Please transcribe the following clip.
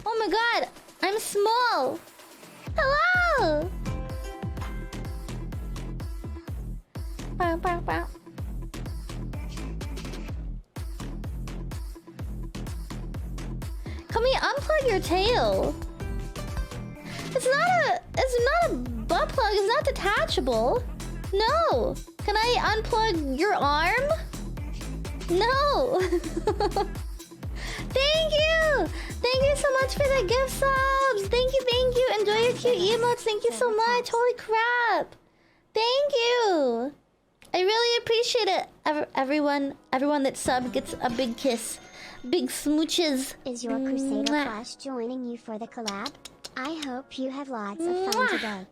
Oh my god, I'm small. Hello. Bow, bow, bow. Can we unplug your tail? It's not a butt plug. It's not detachable. No. Can I unplug your arm? No. Thank you. Thank you so much for the gift subs. Thank you, thank you. Enjoy your cute emotes. Thank you so much. Holy crap. Thank you. I really appreciate it. Everyone that subbed gets a big kiss. Big smooches. Is your Crusader Flash joining you for the collab? I hope you have lots of fun today.